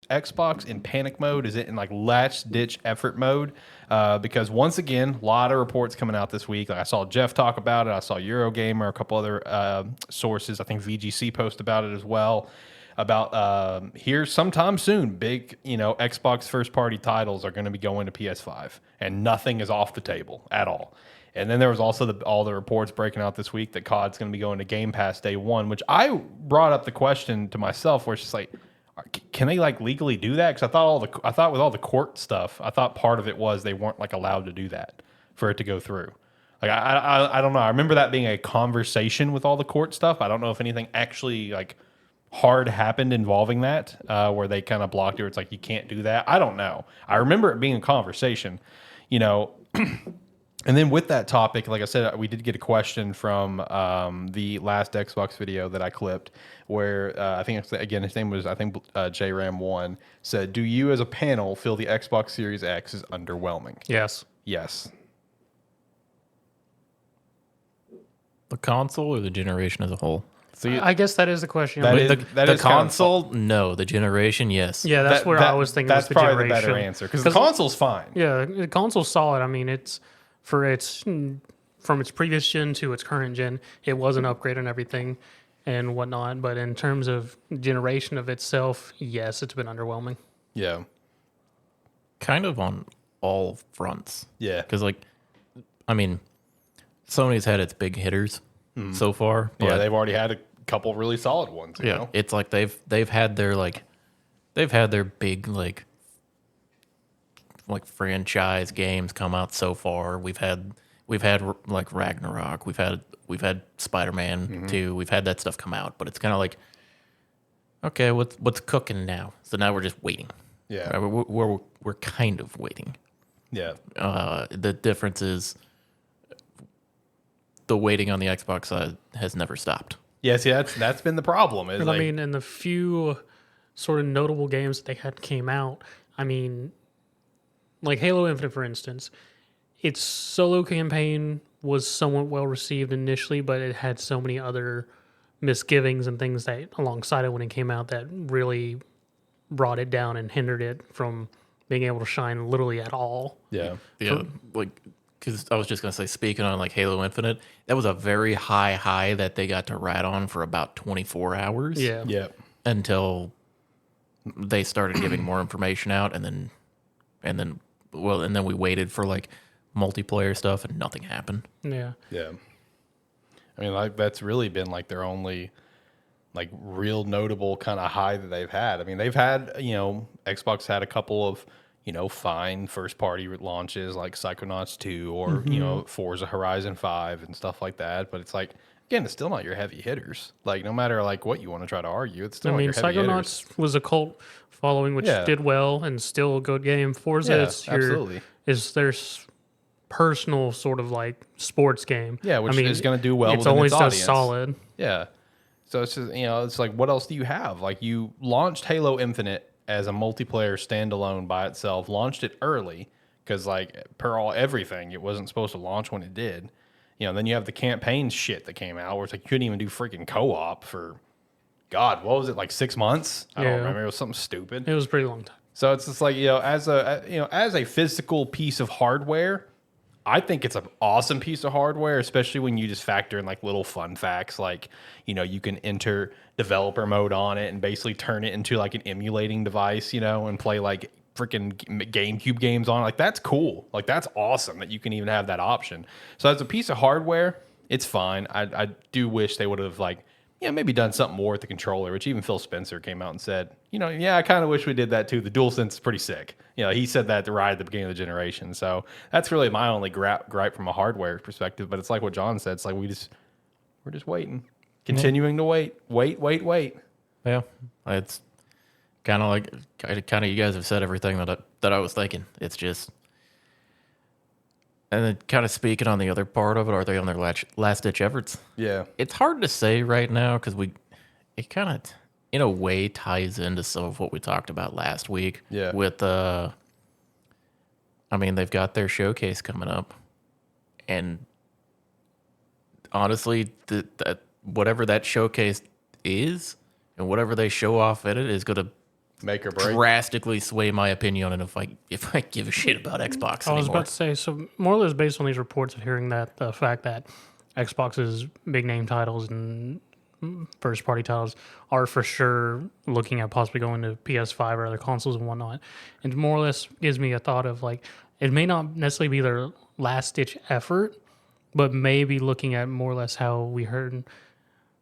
Xbox in panic mode? Is it in like last ditch effort mode? Because once again, a lot of reports coming out this week. Like I saw Jeff talk about it. I saw Eurogamer, a couple other sources. I think VGC post about it as well. About here sometime soon, big Xbox first party titles are going to be going to PS5, and nothing is off the table at all. And then there was also all the reports breaking out this week that COD's going to be going to Game Pass day one, which I brought up the question to myself, where it's just like, can they like legally do that? Because I thought with all the court stuff, I thought part of it was they weren't like allowed to do that for it to go through. Like I don't know. I remember that being a conversation with all the court stuff. I don't know if anything actually like hard happened involving that, where they kind of blocked it. Where it's like you can't do that. I don't know. I remember it being a conversation, And then with that topic, like I said, we did get a question from the last Xbox video that I clipped, where I think again his name was JRam1 said, "Do you as a panel feel the Xbox Series X is underwhelming?" Yes. Yes. The console or the generation as a whole? So I guess that is the question. The console, no. The generation, yes. Yeah, that's where I was thinking. That's was the probably generation. the better answer, because the console's fine. Yeah, the console's solid. I mean, it's from its previous gen to its current gen, it was an upgrade on everything and whatnot. But in terms of generation of itself, yes, it's been underwhelming. Yeah. Kind of on all fronts. Yeah. Because, Sony's had its big hitters so far. Yeah, they've already had a couple really solid ones. You know? It's like they've had their big like franchise games come out so far. We've had like Ragnarok. We've had Spider-Man 2. We've had that stuff come out, but it's kind of like, okay, what's cooking now? So now we're just waiting. Yeah, we're kind of waiting. Yeah. The difference is the waiting on the Xbox side has never stopped. Yeah, see, that's been the problem. I mean, in the few sort of notable games that they had came out, I mean, like Halo Infinite, for instance, its solo campaign was somewhat well received initially, but it had so many other misgivings and things that alongside it when it came out that really brought it down and hindered it from being able to shine literally at all. Yeah. Yeah. Because I was just going to say, speaking on like Halo Infinite, that was a very high that they got to ride on for about 24 hours. Yeah. Yeah. Until they started giving more information out, and then we waited for like multiplayer stuff, and nothing happened. Yeah. Yeah. I mean, like that's really been like their only like real notable kind of high that they've had. I mean, they've had, Xbox had a couple of, fine first party launches like Psychonauts 2 or, Forza Horizon 5 and stuff like that. But it's like, again, it's still not your heavy hitters. Like, no matter like what you want to try to argue, it's still not your heavy hitters. Psychonauts was a cult following, which did well and still a good game. Forza, absolutely. is their personal sort of like sports game. Yeah, which is going to do well. It's within always its audience. solid. Yeah. So it's just, it's like, what else do you have? Like, you launched Halo Infinite as a multiplayer standalone by itself, launched it early because, like, everything, it wasn't supposed to launch when it did. Then you have the campaign shit that came out where it's like you couldn't even do freaking co-op for, God, what was it, like 6 months? I don't remember. It was something stupid. It was a pretty long time. So it's just like, as a physical piece of hardware, I think it's an awesome piece of hardware, especially when you just factor in like little fun facts, like, you can enter developer mode on it and basically turn it into like an emulating device, and play like freaking GameCube games on it. Like, that's cool. Like, that's awesome that you can even have that option. So as a piece of hardware, it's fine. I do wish they would have like, maybe done something more with the controller, which even Phil Spencer came out and said, I kind of wish we did that too. The DualSense is pretty sick. He said that right at the beginning of the generation. So that's really my only gripe from a hardware perspective. But it's like what John said. It's like we're just waiting, continuing to wait. Yeah, it's kind of like you guys have said everything that I was thinking. It's just, and then kind of speaking on the other part of it, are they on their last ditch efforts? Yeah, it's hard to say right now because it kind of in a way ties into some of what we talked about last week. Yeah, with they've got their showcase coming up, and honestly, that whatever that showcase is and whatever they show off at it is going to Make or break. drastically sway my opinion on if I give a shit about Xbox I was anymore. about to say, so more or less based on these reports of hearing that the fact that Xbox's big name titles and first party titles are for sure looking at possibly going to PS5 or other consoles and whatnot, and more or less gives me a thought of like it may not necessarily be their last ditch effort, but maybe looking at more or less how we heard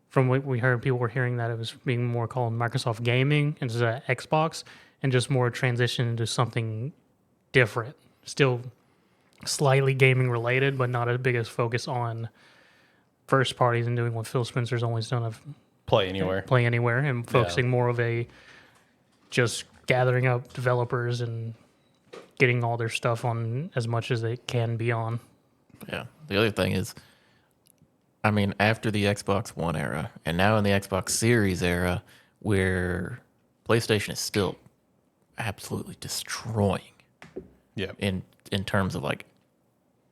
from what we heard, people were hearing that it was being more called Microsoft Gaming instead of Xbox, and just more transition into something different. Still slightly gaming related, but not as big as focus on first parties and doing what Phil Spencer's always done of Play anywhere. play anywhere and focusing more of a just gathering up developers and getting all their stuff on as much as they can be on. Yeah. The other thing is, I mean, after the Xbox One era and now in the Xbox Series era, where PlayStation is still absolutely destroying Yeah. in terms of like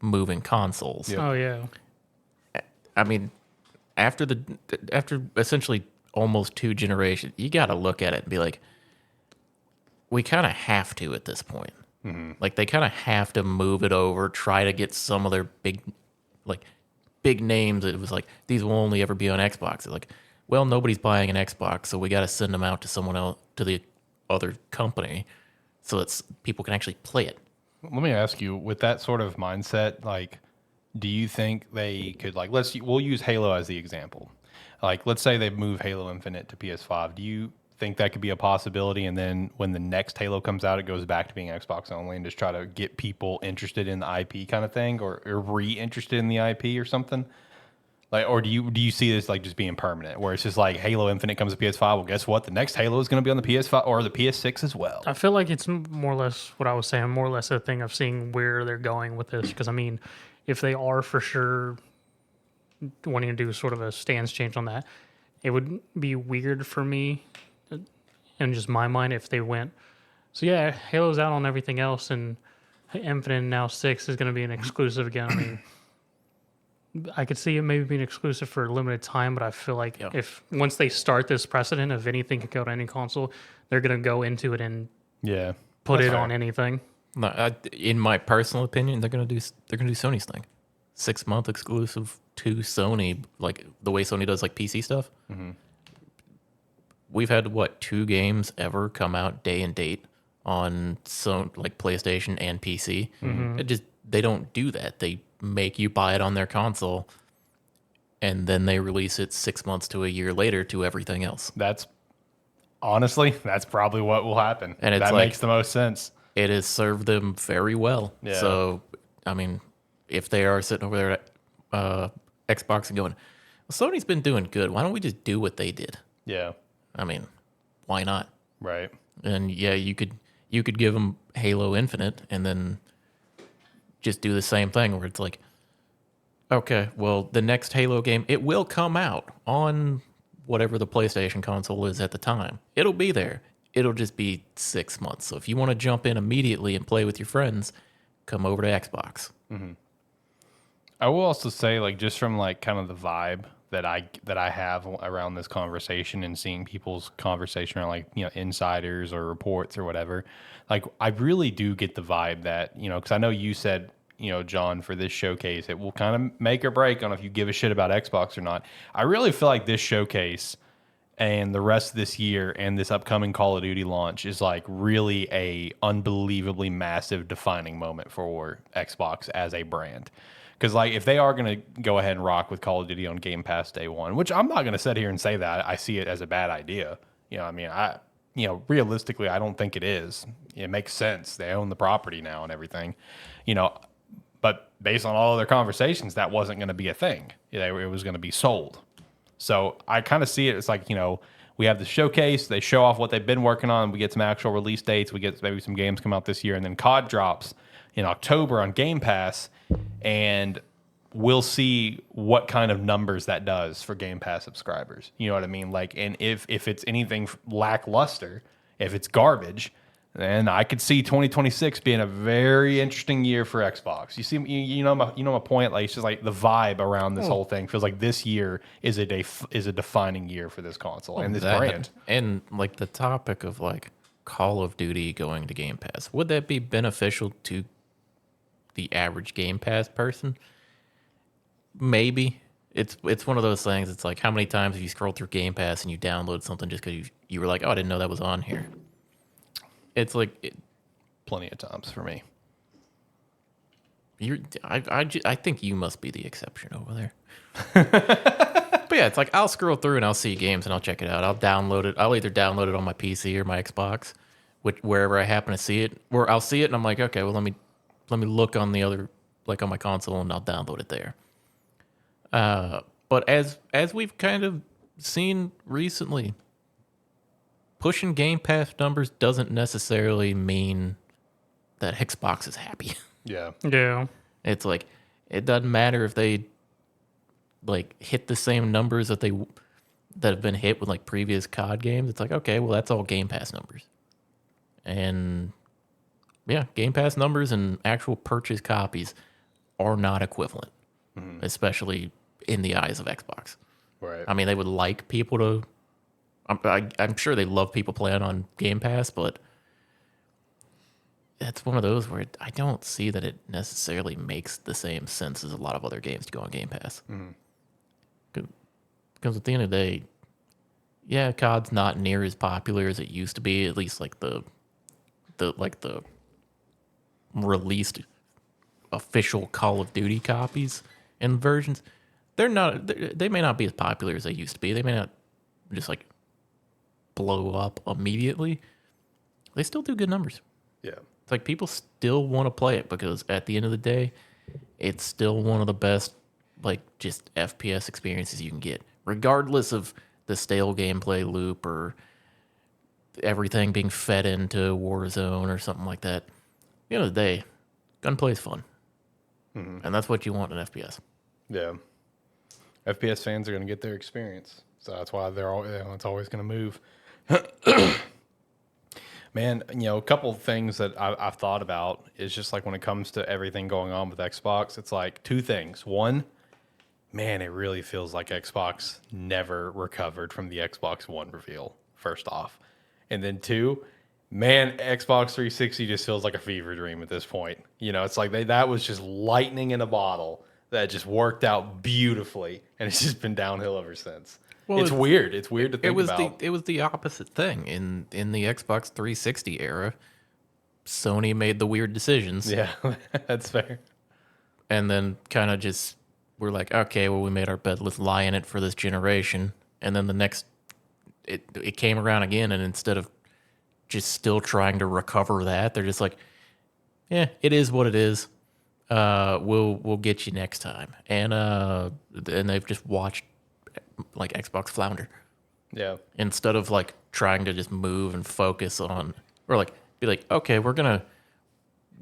moving consoles. Yeah. Oh yeah. I mean, after essentially almost 2 generations, you got to look at it and be like, we kind of have to at this point. Mm-hmm. Like they kind of have to move it over, try to get some of their big names. It was like these will only ever be on Xbox. It's like, well, nobody's buying an Xbox, so we got to send them out to someone else, to the other company, so that people can actually play it. Let me ask you, with that sort of mindset, like, do you think they could, like, we'll use Halo as the example. Like, let's say they move Halo Infinite to PS5. Do you think that could be a possibility? And then when the next Halo comes out, it goes back to being Xbox only and just try to get people interested in the IP kind of thing, or re-interested in the IP or something? Like, or do you see this like just being permanent, where it's just like Halo Infinite comes to PS5? Well, guess what? The next Halo is going to be on the PS5 or the PS6 as well. I feel like it's more or less what I was saying, more or less a thing of seeing where they're going with this. Because, I mean, if they are for sure wanting to do sort of a stance change on that, it would be weird for me, in just my mind, if they went, so yeah, Halo's out on everything else, and Infinite now 6 is going to be an exclusive again. I mean, I could see it maybe being exclusive for a limited time, but I feel like if once they start this precedent of anything could go to any console, they're going to go into it and put it on anything. No, in my personal opinion, they're gonna do Sony's thing, 6-month exclusive to Sony, like the way Sony does like PC stuff. Mm-hmm. We've had 2 games ever come out day and date on like PlayStation and PC. Mm-hmm. They don't do that. They make you buy it on their console, and then they release it 6 months to a year later to everything else. That's probably what will happen. And that makes the most sense. It has served them very well. Yeah. So, I mean, if they are sitting over there at Xbox and going, well, Sony's been doing good, why don't we just do what they did? Yeah. I mean, why not? Right. And yeah, you could give them Halo Infinite and then just do the same thing where it's like, okay, well, the next Halo game, it will come out on whatever the PlayStation console is at the time. It'll be there. It'll just be 6 months. So if you want to jump in immediately and play with your friends, come over to Xbox. Mm-hmm. I will also say, like, just from like kind of the vibe that I have around this conversation and seeing people's conversation around, like, insiders or reports or whatever, like, I really do get the vibe that, because I know you said, John, for this showcase, it will kind of make or break on if you give a shit about Xbox or not. I really feel like this showcase and the rest of this year and this upcoming Call of Duty launch is like really a unbelievably massive defining moment for Xbox as a brand. Because, like, if they are going to go ahead and rock with Call of Duty on Game Pass day one, which I'm not going to sit here and say that I see it as a bad idea. Realistically, I don't think it is. It makes sense. They own the property now and everything, but based on all of their conversations, that wasn't going to be a thing. It was going to be sold. So I kind of see it as like, we have the showcase, they show off what they've been working on, we get some actual release dates, we get maybe some games come out this year, and then COD drops in October on Game Pass, and we'll see what kind of numbers that does for Game Pass subscribers. You know what I mean? Like, and if it's anything lackluster, if it's garbage, then I could see 2026 being a very interesting year for Xbox. You see, my point. Like, it's just like the vibe around this whole thing feels like this year is a defining year for this console and this brand. And like the topic of like Call of Duty going to Game Pass. Would that be beneficial to the average Game Pass person? Maybe. It's one of those things. It's like, how many times have you scrolled through Game Pass and you download something just because you were like, oh, I didn't know that was on here. It's like Plenty of times for me. I think you must be the exception over there. But yeah, it's like I'll scroll through and I'll see games and I'll check it out. I'll download it. I'll either download it on my PC or my Xbox, wherever I happen to see it. Or I'll see it and I'm like, okay, well let me look on the other, like on my console, and I'll download it there. But as we've kind of seen recently, pushing Game Pass numbers doesn't necessarily mean that Xbox is happy. Yeah. Yeah. It's like, it doesn't matter if they like hit the same numbers that have been hit with like previous COD games. It's like, okay, well that's all Game Pass numbers. And yeah, Game Pass numbers and actual purchase copies are not equivalent, especially in the eyes of Xbox. Right. I mean, they would like people to. I'm sure they love people playing on Game Pass, but it's one of those where I don't see that it necessarily makes the same sense as a lot of other games to go on Game Pass. Because at the end of the day, yeah, COD's not near as popular as it used to be. At least like the released official Call of Duty copies and versions. They're not. They may not be as popular as they used to be. They may not just like blow up immediately. They still do good numbers. Yeah. It's like people still want to play it because at the end of the day, it's still one of the best, like, just FPS experiences you can get, regardless of the stale gameplay loop or everything being fed into Warzone or something like that. At the end of the day, gunplay is fun. And that's what you want in FPS. Yeah. FPS fans are going to get their experience. So that's why it's always going to move. Man, a couple of things that I've thought about is just like when it comes to everything going on with Xbox, it's like two things. One, man, it really feels like Xbox never recovered from the Xbox One reveal, first off. And then two, man, Xbox 360 just feels like a fever dream at this point. It's like that was just lightning in a bottle that just worked out beautifully, and it's just been downhill ever since. Well, it's weird. It's weird to think about. It was the opposite thing in the Xbox 360 era. Sony made the weird decisions. Yeah, that's fair. And then kind of just we're like, okay, well, we made our bed. Let's lie in it for this generation. And then the next, it came around again, and instead of just still trying to recover that, they're just like, yeah, it is what it is. We'll get you next time. And they've just watched like Xbox flounder. Yeah. Instead of like trying to just move and focus on, or like be like, okay, we're gonna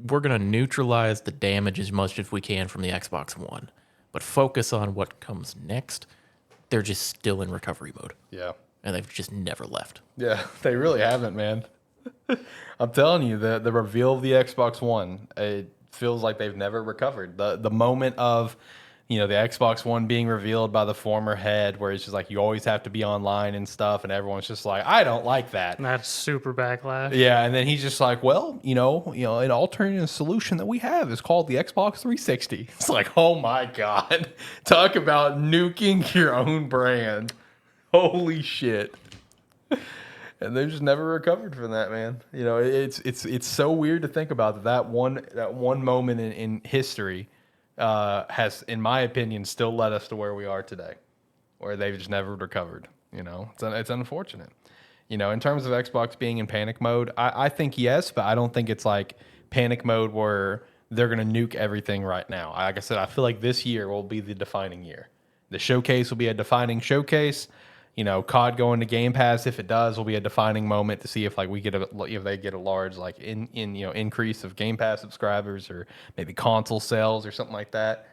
neutralize the damage as much as we can from the Xbox One, but focus on what comes next. They're just still in recovery mode. Yeah. And they've just never left. Yeah, they really haven't, man. I'm telling you, the reveal of the Xbox One, it feels like they've never recovered. The moment of the Xbox One being revealed by the former head, where it's just like you always have to be online and stuff, and everyone's just like, I don't like that. And that's super backlash. Yeah, and then he's just like, well, an alternative solution that we have is called the Xbox 360. It's like, oh my God, talk about nuking your own brand. Holy shit. And they've just never recovered from that, man. It's so weird to think about that one moment in history has, in my opinion, still led us to where we are today, where they've just never recovered. It's unfortunate. In terms of Xbox being in panic mode, I think yes, but I don't think it's like panic mode where they're going to nuke everything right now. Like I said, I feel like this year will be the defining year. The showcase will be a defining showcase. COD going to Game Pass, if it does, will be a defining moment to see if like if they get a large like increase of Game Pass subscribers, or maybe console sales or something like that.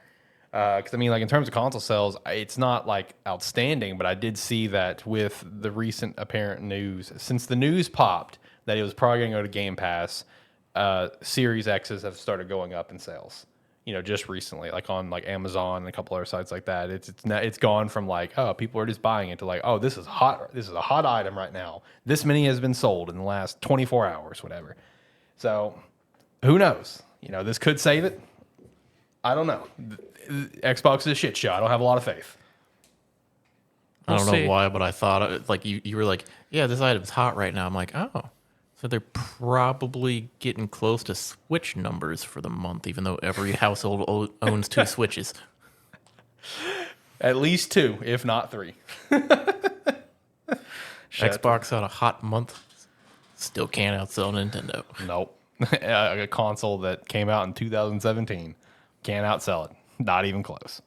Because like in terms of console sales, it's not like outstanding, but I did see that with the recent apparent news, since the news popped that it was probably going to go to Game Pass, Series X's have started going up in sales. just recently, like on like Amazon and a couple other sites like that. It's gone from like, oh, people are just buying it to like, oh, this is hot. This is a hot item right now. This many has been sold in the last 24 hours, whatever. So who knows? This could save it. I don't know. Xbox is a shit show. I don't have a lot of faith. I don't We'll see. know why, but I thought like you were like, yeah, this item's hot right now. I'm like, oh, so they're probably getting close to Switch numbers for the month, even though every household owns 2 Switches. At least 2, if not 3. Xbox on a hot month still can't outsell Nintendo. Nope. A console that came out in 2017 can't outsell it. Not even close.